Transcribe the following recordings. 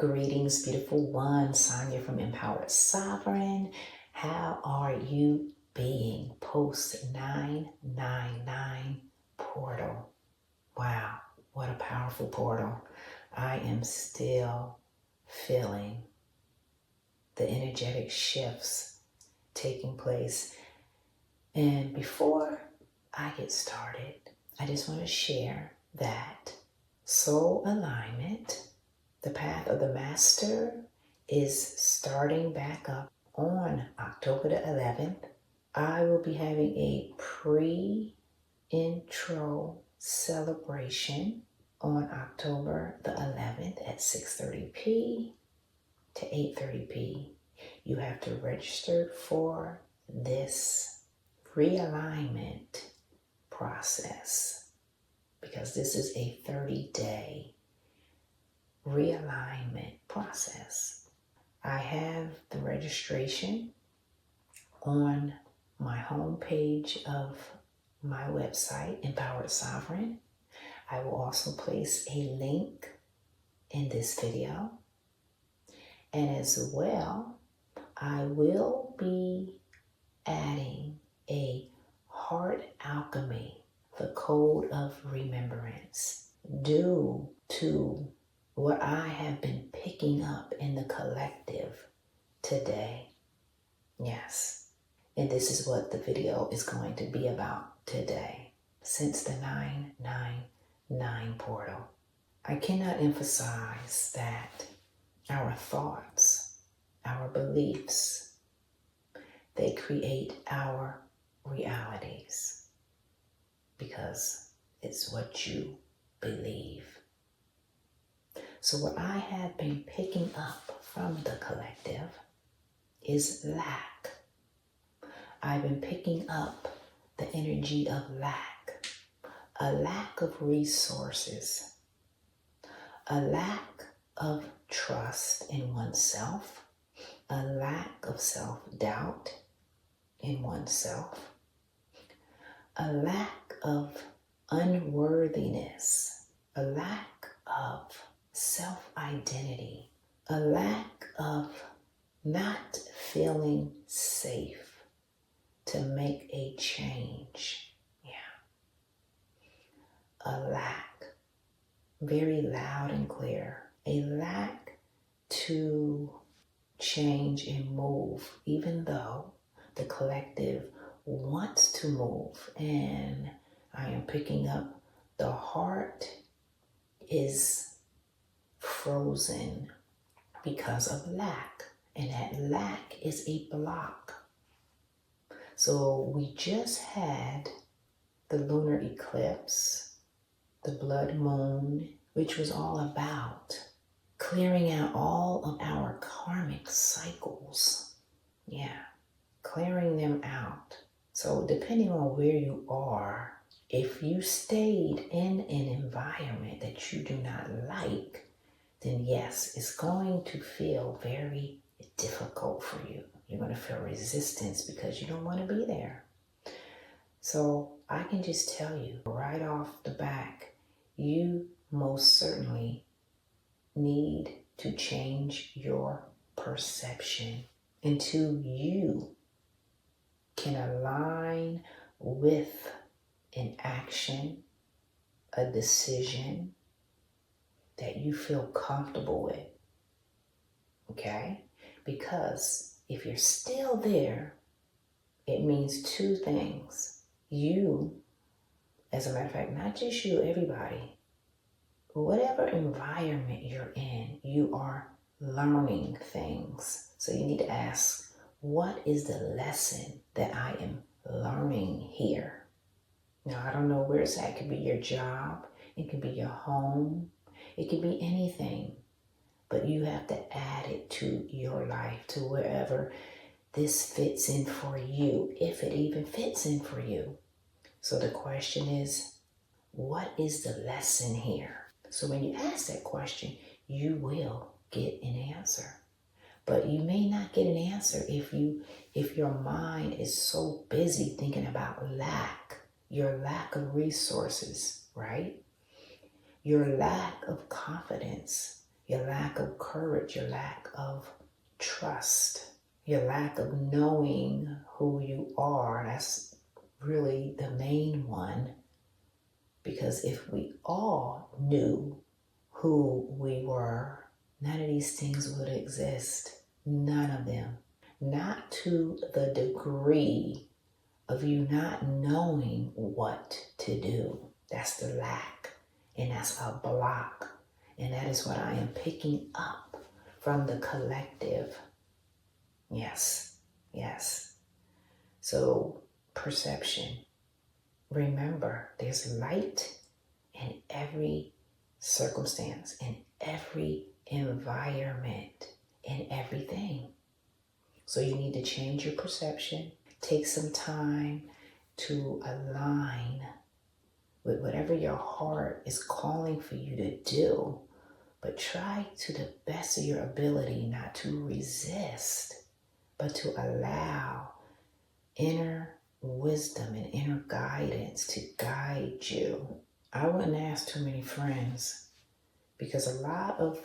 Greetings, beautiful one. Sonia from Empowered Sovereign. How are you being? Post 999 portal. Wow, what a powerful portal. I am still feeling the energetic shifts taking place. And before I get started, I just want to share that soul alignment, the path of the master, is starting back up on October the 11th. I will be having a pre-intro celebration on October the 11th at 6:30 to 8:30. You have to register for this realignment process because this is a 30-day realignment process. I have the registration on my homepage of my website, Empowered Sovereign. I will also place a link in this video. And as well, I will be adding a heart alchemy, the code of remembrance, due to what I have been picking up in the collective today. Yes. And this is what the video is going to be about today. Since the 999 portal, I cannot emphasize that our thoughts, our beliefs, they create our realities because it's what you believe. So what I have been picking up from the collective is lack. I've been picking up the energy of lack, a lack of resources, a lack of trust in oneself, a lack of self-doubt in oneself, a lack of unworthiness, a lack of self-identity, a lack of not feeling safe to make a change. A lack, very loud and clear, a lack to change and move, even though the collective wants to move. And I am picking up the heart is frozen because of lack. And that lack is a block. So we just had the lunar eclipse, the blood moon, which was all about clearing out all of our karmic cycles. Clearing them out. So depending on where you are, if you stayed in an environment that you do not like, then yes, it's going to feel very difficult for you. You're going to feel resistance because you don't want to be there. So I can just tell you right off the back, you most certainly need to change your perception until you can align with an action, a decision that you feel comfortable with. Okay? Because if you're still there, it means two things. You, as a matter of fact, not just you, everybody, whatever environment you're in, you are learning things. So you need to ask, what is the lesson that I am learning here? Now, I don't know where it's at. It could be your job. It could be your home. It could be anything. But you have to add it to your life, to wherever this fits in for you, if it even fits in for you. So the question is, what is the lesson here? So when you ask that question, you will get an answer. But you may not get an answer if your mind is so busy thinking about lack, your lack of resources, right? Your lack of confidence, your lack of courage, your lack of trust, your lack of knowing who you are. That's really the main one. Because if we all knew who we were, none of these things would exist. None of them. Not to the degree of you not knowing what to do. That's the lack. And that's a block. And that is what I am picking up from the collective. Yes, yes. So, perception. Remember, there's light in every circumstance, in every environment, in everything. So you need to change your perception. Take some time to align with whatever your heart is calling for you to do. But try to the best of your ability not to resist, but to allow inner wisdom and inner guidance to guide you. I wouldn't ask too many friends, because a lot of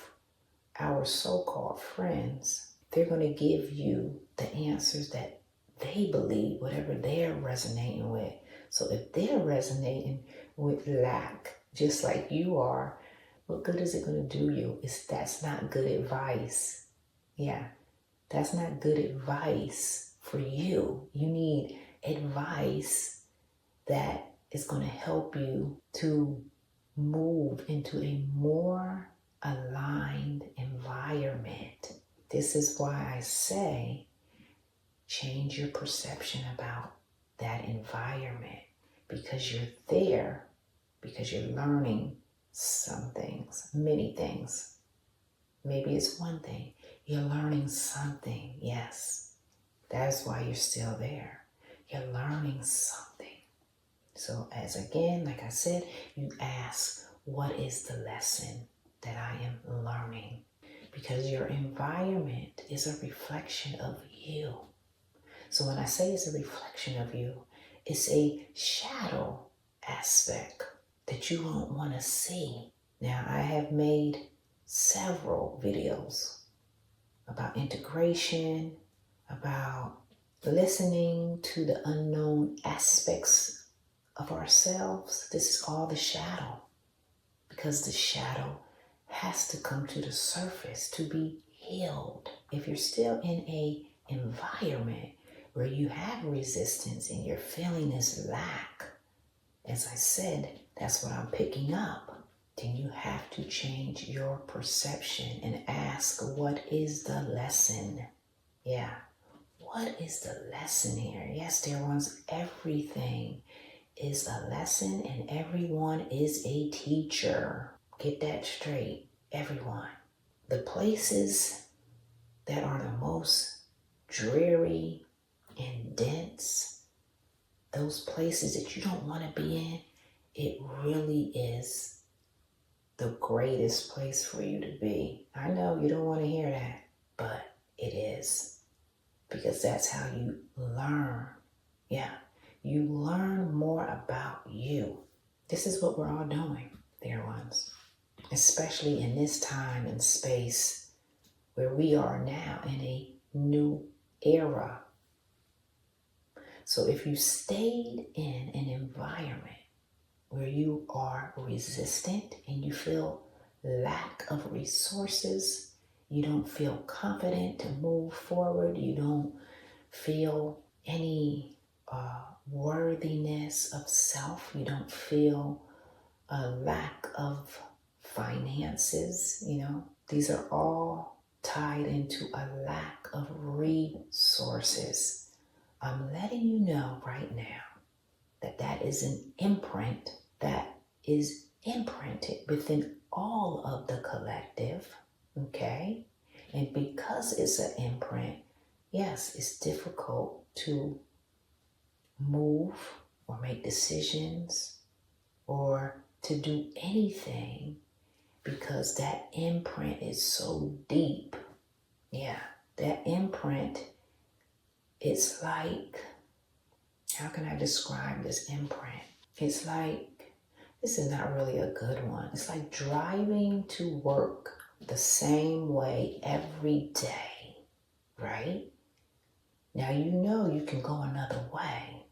our so-called friends, they're going to give you the answers that they believe, whatever they're resonating with. So if they're resonating with lack, just like you are, what good is it going to do you? That's not good advice. Yeah, that's not good advice for you. You need advice that is going to help you to move into a more aligned environment. This is why I say change your perception about that environment, because you're there, because you're learning some things, many things. Maybe it's one thing. You're learning something. Yes, that's why you're still there. You're learning something. So like I said, you ask, what is the lesson that I am learning? Because your environment is a reflection of you. So when I say it's a reflection of you, it's a shadow aspect that you won't want to see. Now, I have made several videos about integration, about listening to the unknown aspects of ourselves. This is all the shadow, because the shadow has to come to the surface to be healed. If you're still in a environment where you have resistance and you're feeling this lack, as I said, that's what I'm picking up. Then you have to change your perception and ask, what is the lesson? Yeah, what is the lesson here? Yes, dear ones, everything is a lesson and everyone is a teacher. Get that straight, everyone. The places that are the most dreary and dense, those places that you don't want to be in, it really is the greatest place for you to be. I know you don't want to hear that, but it is. Because that's how you learn. Yeah, you learn more about you. This is what we're all doing, dear ones. Especially in this time and space where we are now in a new era. So if you stayed in an environment where you are resistant and you feel lack of resources, you don't feel confident to move forward, you don't feel any worthiness of self, you don't feel a lack of finances, these are all tied into a lack of resources. I'm letting you know right now that is an imprint that is imprinted within all of the collective, okay? And because it's an imprint, yes, it's difficult to move or make decisions or to do anything because that imprint is so deep. Yeah, that imprint, it's like, how can I describe this imprint? It's like, this is not really a good one. It's like driving to work the same way every day, right? Now you know you can go another way,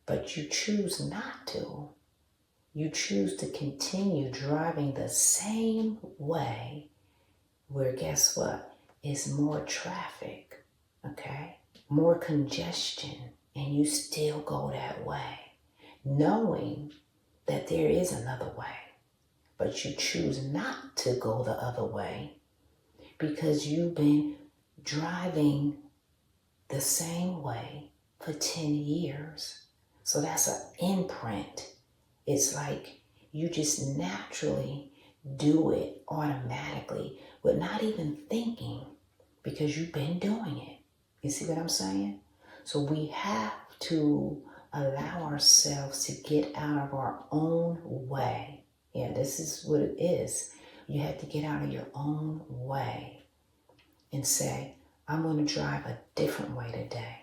but you choose not to. You choose to continue driving the same way where, guess what? It's more traffic, okay? More congestion, and you still go that way, knowing that there is another way, but you choose not to go the other way because you've been driving the same way for 10 years. So that's an imprint. It's like you just naturally do it automatically with not even thinking because you've been doing it. You see what I'm saying? So we have to allow ourselves to get out of our own way. Yeah, this is what it is. You have to get out of your own way and say, I'm going to drive a different way today.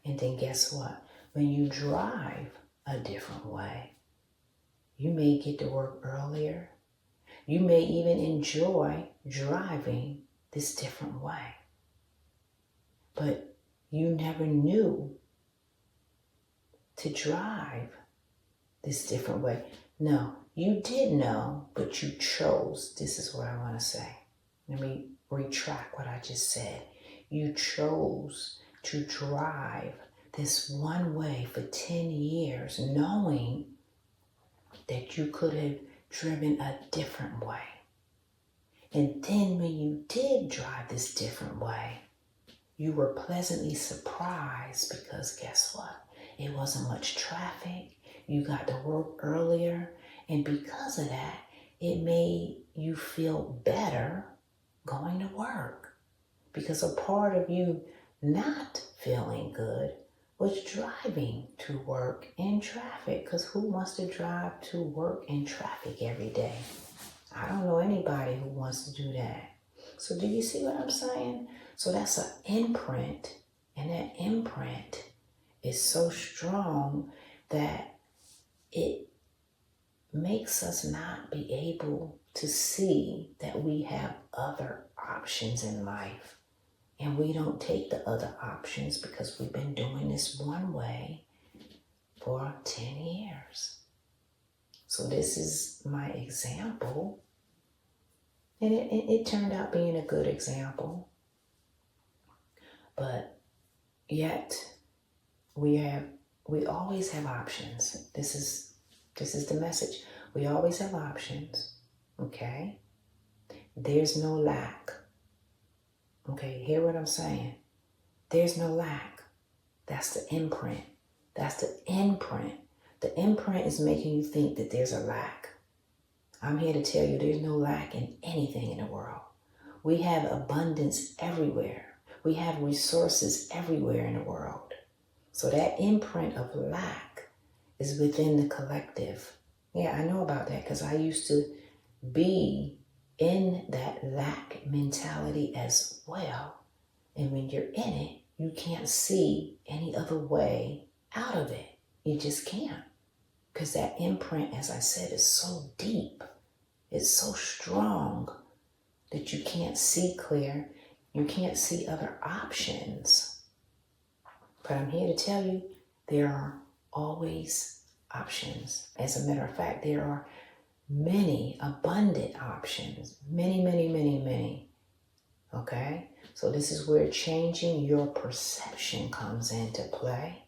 And then guess what? When you drive a different way, you may get to work earlier. You may even enjoy driving this different way. But you never knew to drive this different way. No, you did know, but you chose. This is what I want to say. Let me retract what I just said. You chose to drive this one way for 10 years, knowing that you could have driven a different way. And then when you did drive this different way, you were pleasantly surprised because guess what? It wasn't much traffic. You got to work earlier. And because of that, it made you feel better going to work. Because a part of you not feeling good was driving to work in traffic. Because who wants to drive to work in traffic every day? I don't know anybody who wants to do that. So do you see what I'm saying? So that's an imprint. And that imprint is so strong that it makes us not be able to see that we have other options in life. And we don't take the other options because we've been doing this one way for 10 years. So this is my example. And it turned out being a good example. But yet we always have options. This is the message. We always have options. Okay? There's no lack. Okay, hear what I'm saying? There's no lack. That's the imprint. That's the imprint. The imprint is making you think that there's a lack. I'm here to tell you there's no lack in anything in the world. We have abundance everywhere. We have resources everywhere in the world. So that imprint of lack is within the collective. Yeah, I know about that because I used to be in that lack mentality as well. And when you're in it, you can't see any other way out of it. You just can't. Because that imprint, as I said, is so deep. It's so strong that you can't see clear. You can't see other options. But I'm here to tell you, there are always options. As a matter of fact, there are many abundant options. Many. Okay? So this is where changing your perception comes into play.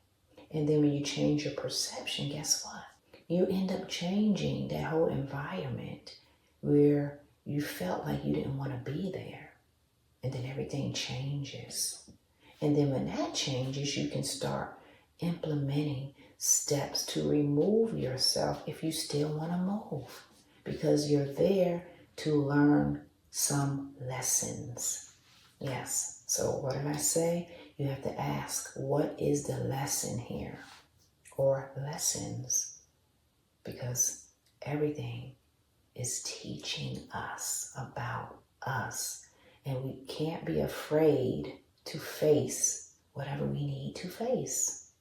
And then when you change your perception, guess what? You end up changing that whole environment where you felt like you didn't want to be there. And then everything changes. And then when that changes, you can start implementing steps to remove yourself if you still want to move. Because you're there to learn some lessons. Yes. So what did I say? You have to ask, what is the lesson here? Or lessons. Because everything is teaching us about us. And we can't be afraid to face whatever we need to face.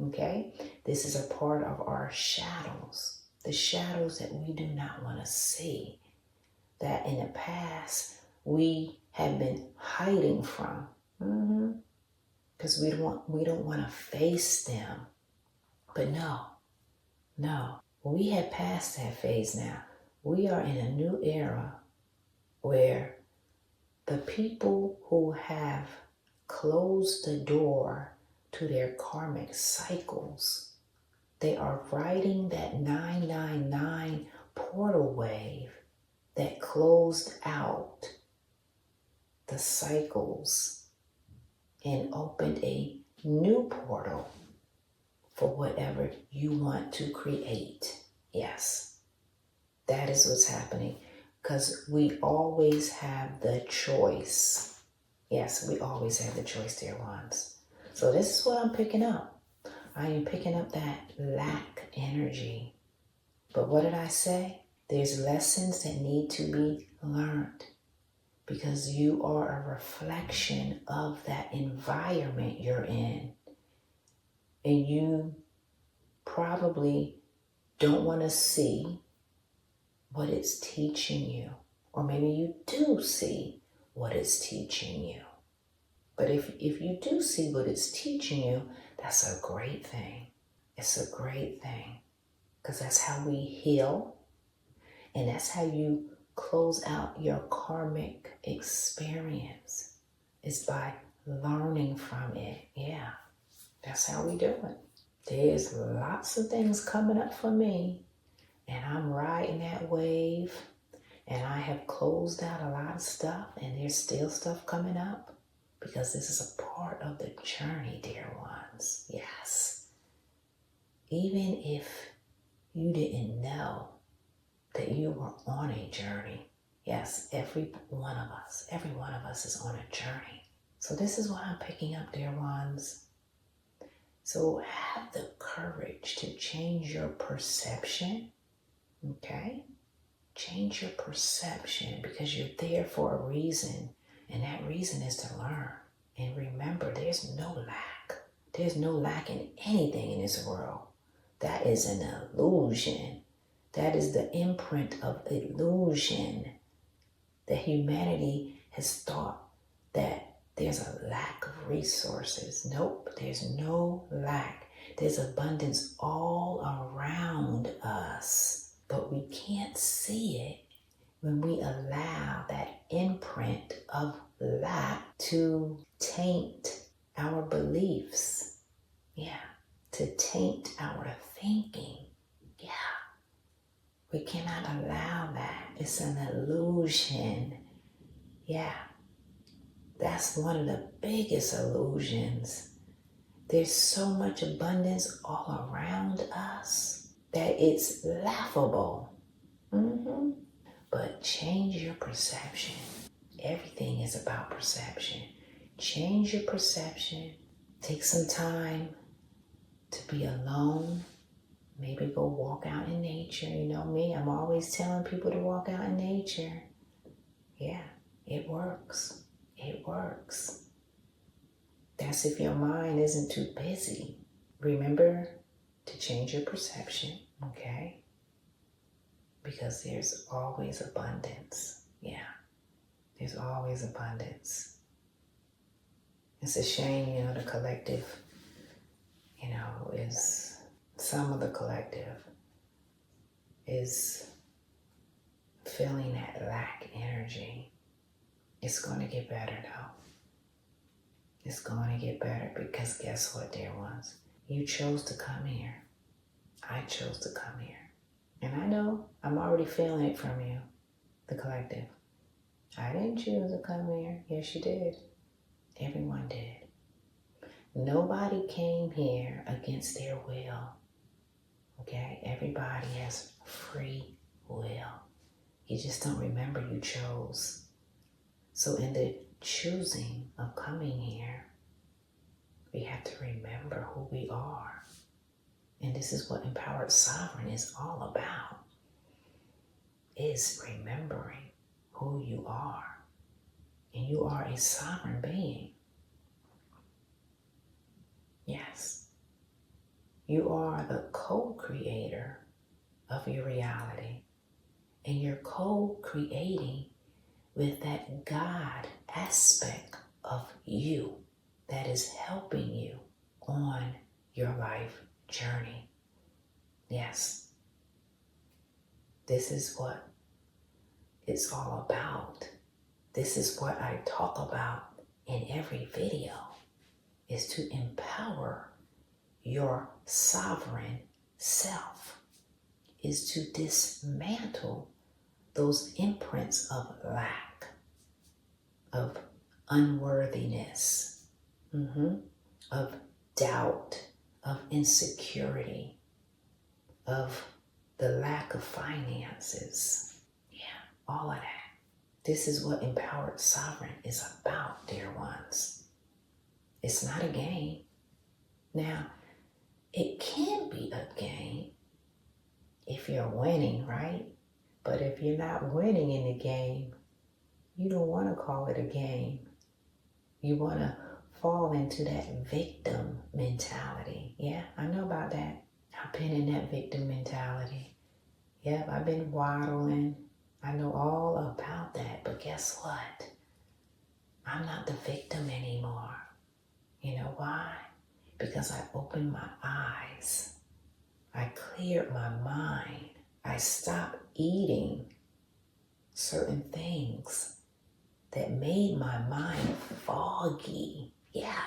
Okay? This is a part of our shadows. The shadows that we do not want to see. that in the past we have been hiding from. Because we don't want to face them. But no, we have passed that phase now. We are in a new era where the people who have closed the door to their karmic cycles, they are riding that 999 portal wave that closed out the cycles and opened a new portal for whatever you want to create. Yes, that is what's happening, because we always have the choice. Yes, we always have the choice, dear ones. So this is what I'm picking up. I am picking up that lack energy. But what did I say? There's lessons that need to be learned, because you are a reflection of that environment you're in. And you probably don't want to see what it's teaching you. Or maybe you do see what it's teaching you. But if you do see what it's teaching you, that's a great thing. It's a great thing. Because that's how we heal. And that's how you close out your karmic experience. It's by learning from it. Yeah, that's how we do it. There's lots of things coming up for me, and I'm riding that wave, and I have closed out a lot of stuff, and there's still stuff coming up, because this is a part of the journey, dear ones. Yes. Even if you didn't know that you were on a journey, yes, every one of us is on a journey. So this is what I'm picking up, dear ones. So have the courage to change your perception, okay? Change your perception, because you're there for a reason, and that reason is to learn. And remember, there's no lack. There's no lack in anything in this world. That is an illusion. That is the imprint of illusion that humanity has thought that there's a lack of resources. Nope, there's no lack. There's abundance all around us, but we can't see it when we allow that imprint of lack to taint our beliefs. Yeah, to taint our thinking. Yeah, we cannot allow that. It's an illusion. Yeah. That's one of the biggest illusions. There's so much abundance all around us that it's laughable. But change your perception. Everything is about perception. Change your perception. Take some time to be alone. Maybe go walk out in nature. You know me, I'm always telling people to walk out in nature. Yeah, it works. It works. That's if your mind isn't too busy. Remember to change your perception, okay? Because there's always abundance. Yeah, there's always abundance. It's a shame, the collective, is some of the collective is feeling that lack energy. It's going to get better though. It's going to get better, because guess what, dear ones? You chose to come here. I chose to come here. And I know I'm already feeling it from you, the collective. I didn't choose to come here. Yes, you did. Everyone did. Nobody came here against their will. Okay? Everybody has free will. You just don't remember you chose. So in the choosing of coming here, we have to remember who we are. And this is what Empowered Sovereign is all about, is remembering who you are. And you are a sovereign being. Yes. You are the co-creator of your reality. And you're co-creating with that God aspect of you that is helping you on your life journey. Yes, this is what it's all about. This is what I talk about in every video, is to empower your sovereign self, is to dismantle those imprints of lack, of unworthiness, of doubt, of insecurity, of the lack of finances. Yeah, all of that. This is what empowered sovereign is about, dear ones. It's not a game. Now, it can be a game if you're winning, right? But if you're not winning in the game, you don't want to call it a game. You want to fall into that victim mentality. Yeah, I know about that. I've been in that victim mentality. Yep, I've been waddling. I know all about that. But guess what? I'm not the victim anymore. You know why? Because I opened my eyes. I cleared my mind. I stopped eating certain things that made my mind foggy. Yeah,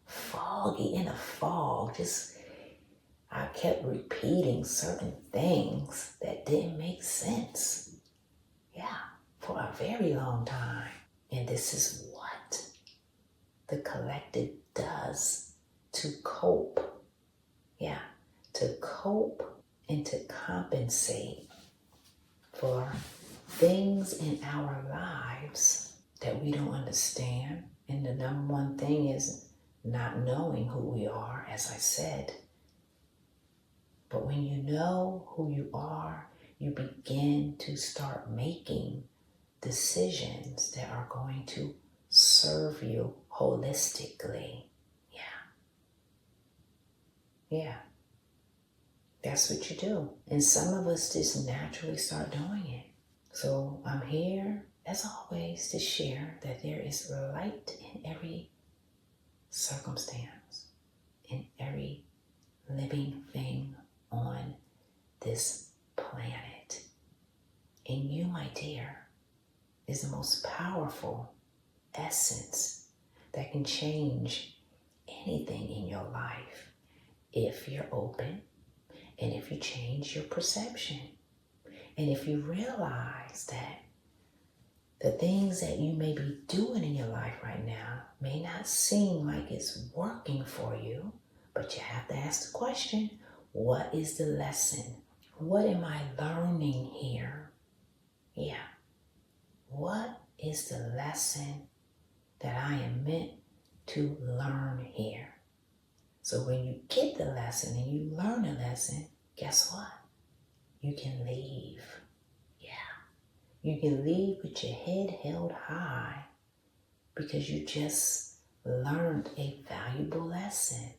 foggy, in a fog. I kept repeating certain things that didn't make sense. Yeah, for a very long time. And this is what the collective does to cope. Yeah, to cope and to compensate for things in our lives that we don't understand. And the number one thing is not knowing who we are, as I said. But when you know who you are, you begin to start making decisions that are going to serve you holistically. Yeah. That's what you do. And some of us just naturally start doing it. So I'm here, as always, to share that there is light in every circumstance, in every living thing on this planet. And you, my dear, is the most powerful essence that can change anything in your life if you're open and if you change your perception. And if you realize that the things that you may be doing in your life right now may not seem like it's working for you, but you have to ask the question, what is the lesson? What am I learning here? Yeah. What is the lesson that I am meant to learn here? So when you get the lesson and you learn the lesson, guess what? You can leave. Yeah. You can leave with your head held high because you just learned a valuable lesson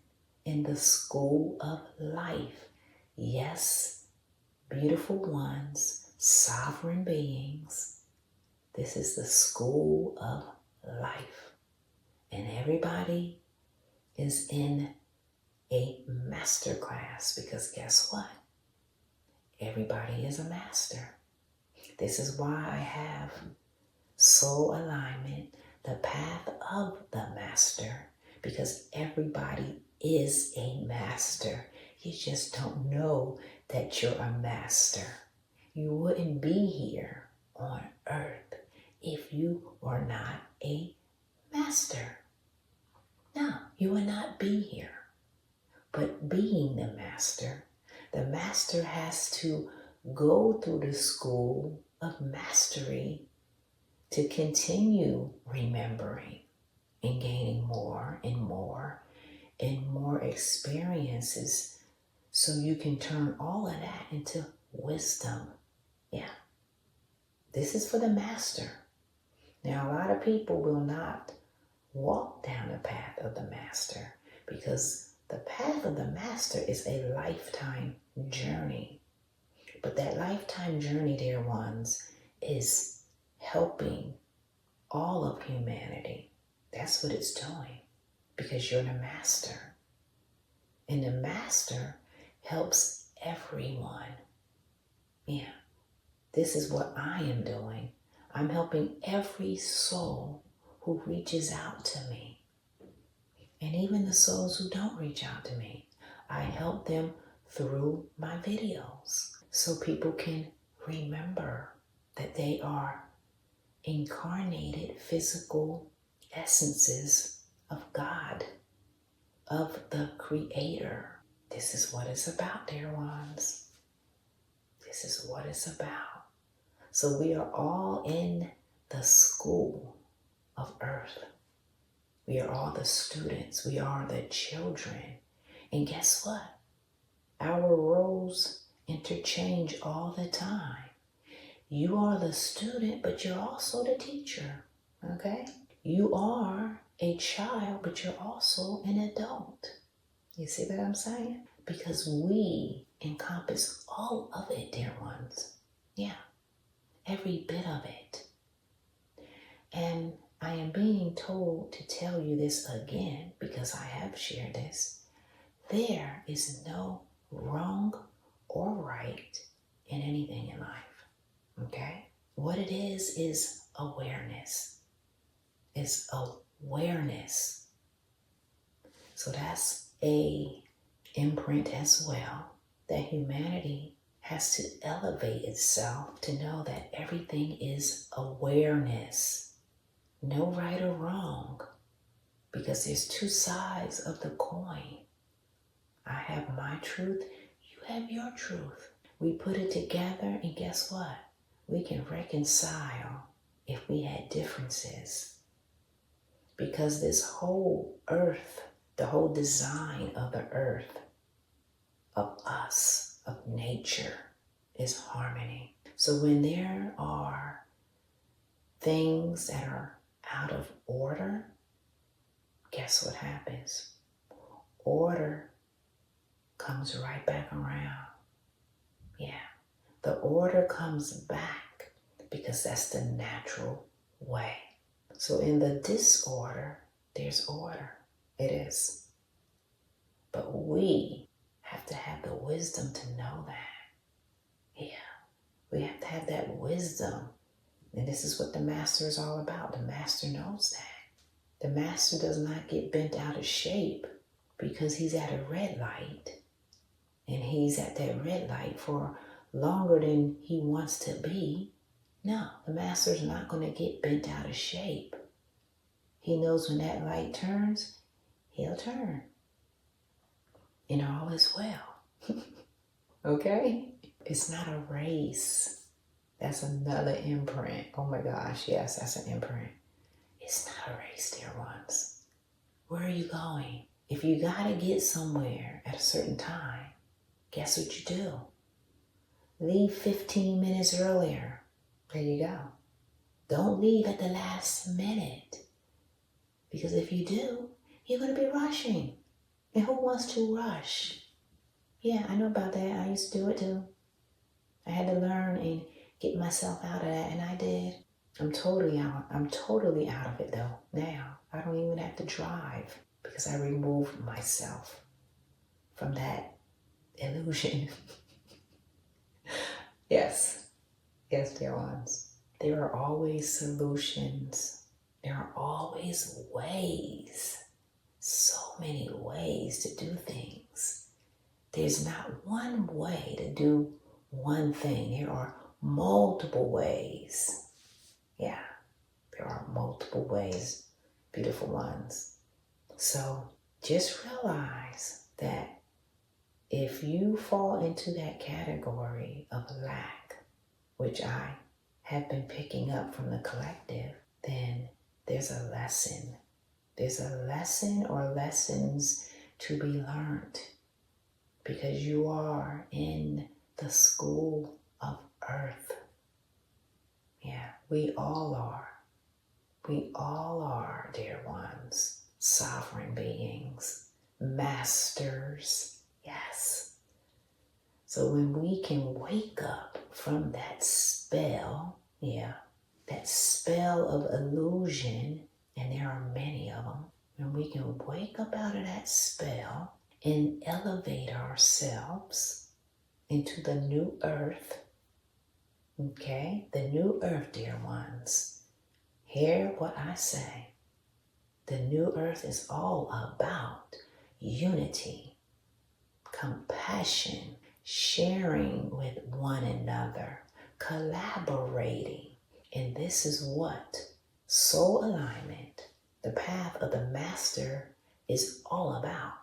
in the school of life. Yes, beautiful ones, sovereign beings. This is the school of life. And everybody is in a master class because guess what? Everybody is a master. This is why I have soul alignment, the path of the master, because everybody is a master. You just don't know that you're a master. You wouldn't be here on earth if you were not a master. No, you would not be here. But being the master has to go through the school of mastery to continue remembering and gaining more and more and more experiences so you can turn all of that into wisdom. Yeah. This is for the master. Now, a lot of people will not walk down the path of the master because the path of the master is a lifetime journey. But that lifetime journey, dear ones, is helping all of humanity. That's what it's doing, because you're the master. And the master helps everyone. Yeah, this is what I am doing. I'm helping every soul who reaches out to me. And even the souls who don't reach out to me, I help them through my videos so people can remember that they are incarnated physical essences of God, of the Creator. This is what it's about, dear ones. This is what it's about. So we are all in the school of earth. We are all the students. We are the children. And guess what? Our roles interchange all the time. You are the student, but you're also the teacher, okay? You are a child, but you're also an adult. You see what I'm saying? Because we encompass all of it, dear ones. Yeah, every bit of it. And I am being told to tell you this again, because I have shared this. There is no wrong or right in anything in life. Okay? What it is awareness. It's awareness. So that's a imprint as well, that humanity has to elevate itself to know that everything is awareness. No right or wrong, because there's two sides of the coin. I have my truth, you have your truth. We put it together, and guess what? We can reconcile if we had differences. Because this whole earth, the whole design of the earth, of us, of nature, is harmony. So when there are things that are out of order, guess what happens? Order comes right back around. Yeah. The order comes back because that's the natural way. So in the disorder, there's order. It is. But we have to have the wisdom to know that. Yeah. We have to have that wisdom. And this is what the master is all about. The master knows that. The master does not get bent out of shape because he's at a red light. And he's at that red light for longer than he wants to be. No, the master's not going to get bent out of shape. He knows when that light turns, he'll turn. And all is well. Okay? It's not a race. That's another imprint. Oh my gosh, yes, that's an imprint. It's not a race, dear ones. Where are you going? If you gotta get somewhere at a certain time, guess what you do? Leave 15 minutes earlier. There you go. Don't leave at the last minute. Because if you do, you're going to be rushing. And who wants to rush? Yeah, I know about that. I used to do it too. I had to learn and get myself out of that, and I did. I'm totally out. I'm totally out of it though. Now, I don't even have to drive because I removed myself from that illusion. Yes, dear ones. There are always solutions. There are always ways. So many ways to do things. There's not one way to do one thing. There are multiple ways. Yeah, there are multiple ways, beautiful ones. So just realize that if you fall into that category of lack, which I have been picking up from the collective, then there's a lesson. There's a lesson or lessons to be learned because you are in the school of earth. Yeah, we all are. We all are, dear ones, sovereign beings, masters. Yes. So when we can wake up from that spell, that spell of illusion, and there are many of them, when we can wake up out of that spell and elevate ourselves into the new earth, okay? The new earth, dear ones. Hear what I say. The new earth is all about unity, compassion, sharing with one another, collaborating. And this is what soul alignment, the path of the master, is all about.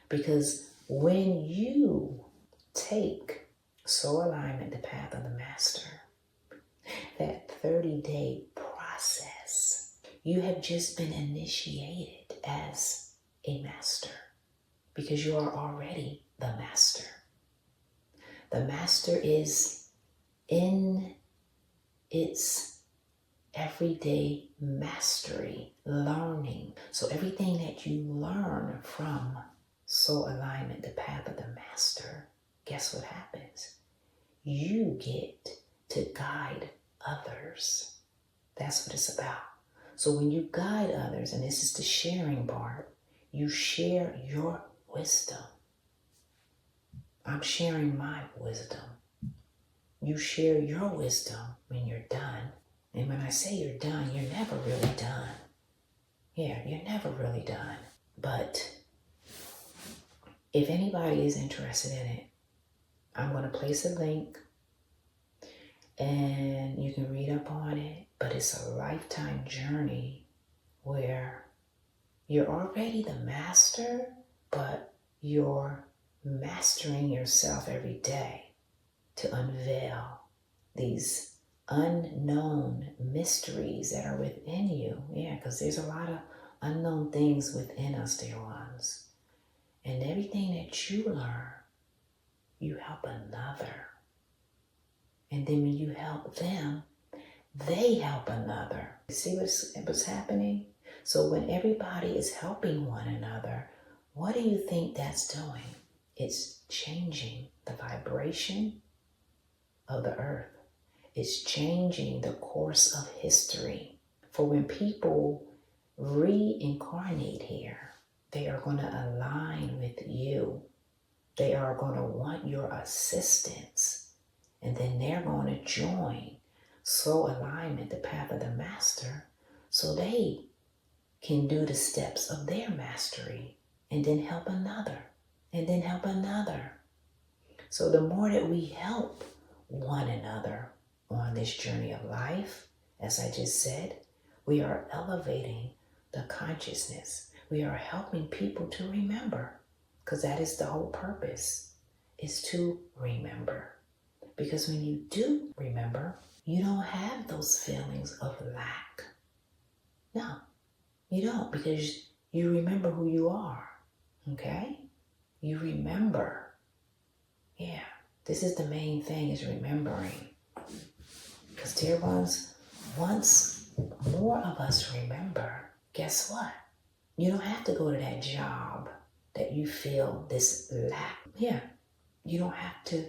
Because when you take soul alignment, the path of the master, that 30-day process, you have just been initiated as a master, because you are already the master. The master is in its everyday mastery, learning. So everything that you learn from soul alignment, the path of the master, guess what happens? You get to guide others. That's what it's about. So when you guide others, and this is the sharing part, you share your wisdom. I'm sharing my wisdom. You share your wisdom when you're done. And when I say you're done, you're never really done. Yeah, you're never really done. But if anybody is interested in it, I'm going to place a link and you can read up on it. But it's a lifetime journey where you're already the master, but you're mastering yourself every day to unveil these unknown mysteries that are within you. Yeah, because there's a lot of unknown things within us, dear ones. And everything that you learn, you help another. And then when you help them, they help another. See what's happening? So when everybody is helping one another, what do you think that's doing? It's changing the vibration of the earth. It's changing the course of history. For when people reincarnate here, they are going to align with you. They are going to want your assistance. And then they're going to join soul alignment, the path of the master, so they can do the steps of their mastery and then help another and then help another. So the more that we help one another on this journey of life, as I just said, we are elevating the consciousness. We are helping people to remember, because that is the whole purpose, is to remember. Because when you do remember, you don't have those feelings of lack. No, you don't, because you remember who you are, okay? You remember. Yeah, this is the main thing, is remembering. Because dear ones, once more of us remember, guess what? You don't have to go to that job that you feel this lack. Yeah, you don't have to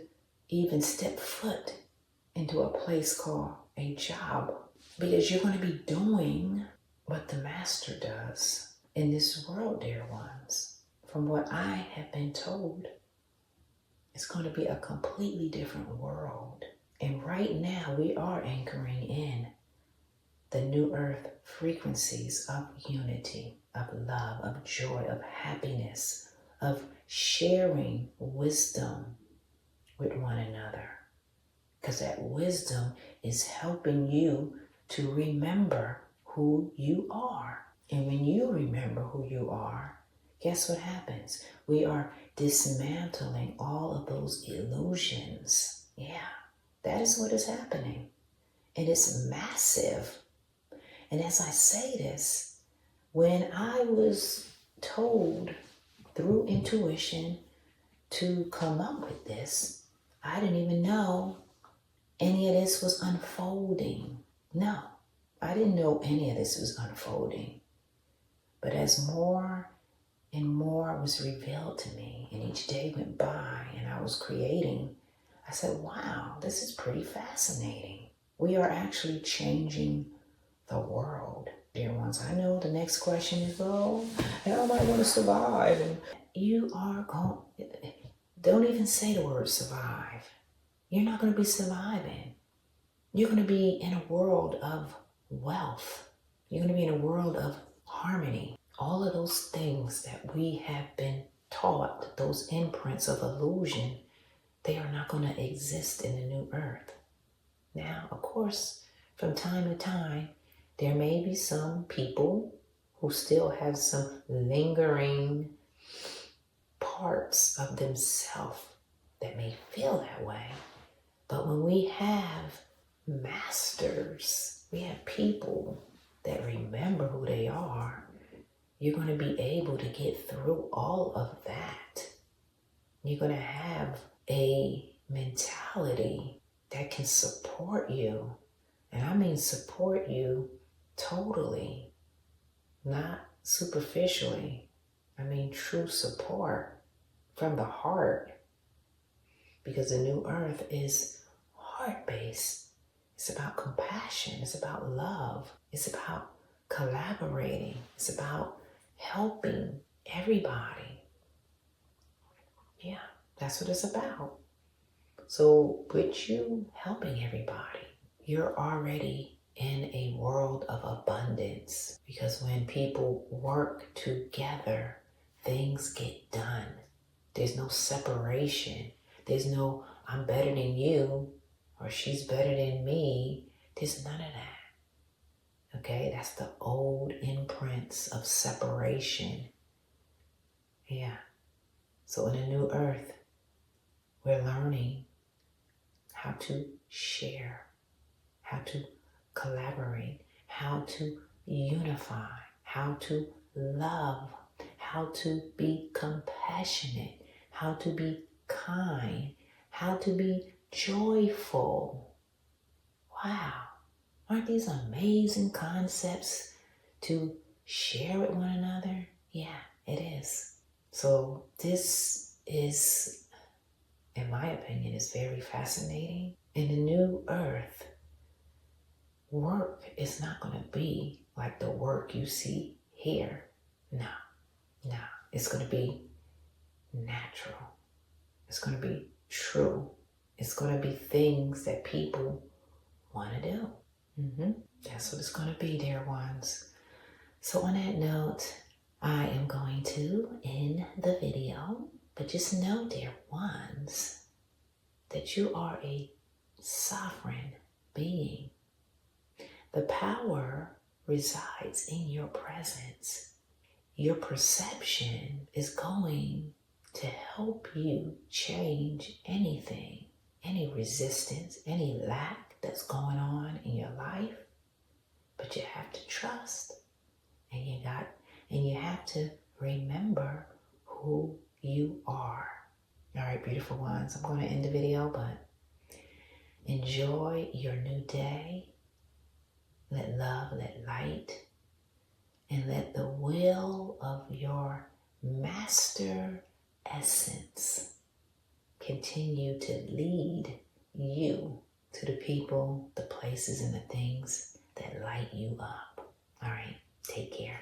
even step foot into a place called a job, because you're going to be doing what the master does in this world, dear ones. From what I have been told, it's going to be a completely different world. And right now we are anchoring in the new earth frequencies of unity, of love, of joy, of happiness, of sharing wisdom with one another. Because that wisdom is helping you to remember who you are. And when you remember who you are, guess what happens? We are dismantling all of those illusions. Yeah, that is what is happening. And it's massive. And as I say this, when I was told through intuition to come up with this, I didn't even know any of this was unfolding. No, I didn't know any of this was unfolding. But as more and more was revealed to me. And each day went by and I was creating. I said, wow, this is pretty fascinating. We are actually changing the world. Dear ones, I know the next question is, oh, how am I going to survive? And you are going, don't even say the word survive. You're not going to be surviving. You're going to be in a world of wealth. You're going to be in a world of harmony. All of those things that we have been taught, those imprints of illusion, they are not going to exist in the new earth. Now, of course, from time to time, there may be some people who still have some lingering parts of themselves that may feel that way. But when we have masters, we have people that remember who they are, you're going to be able to get through all of that. You're going to have a mentality that can support you. And I mean support you totally, not superficially. I mean true support from the heart. Because the new earth is heart-based. It's about compassion. It's about love. It's about collaborating. It's about helping everybody. Yeah, that's what it's about. So with you helping everybody, you're already in a world of abundance. Because when people work together, things get done. There's no separation. There's no, I'm better than you, or she's better than me. There's none of that. Okay, that's the old imprints of separation. Yeah. So in a new earth, we're learning how to share, how to collaborate, how to unify, how to love, how to be compassionate, how to be kind, how to be joyful. Wow, aren't these amazing concepts to share with one another? Yeah, it is. So this is, in my opinion, is very fascinating. In the new earth, work is not going to be like the work you see here. No. It's going to be natural. It's going to be true. It's going to be things that people want to do. That's what it's going to be, dear ones. So on that note, I am going to end the video. But just know, dear ones, that you are a sovereign being. The power resides in your presence. Your perception is going to help you change anything, any resistance, any lack that's going on in your life. But you have to trust, and you have to remember who you are. All right, beautiful ones, I'm going to end the video, but enjoy your new day. Let love, let light, and let the will of your master essence continue to lead you to the people, the places, and the things that light you up. All right, take care.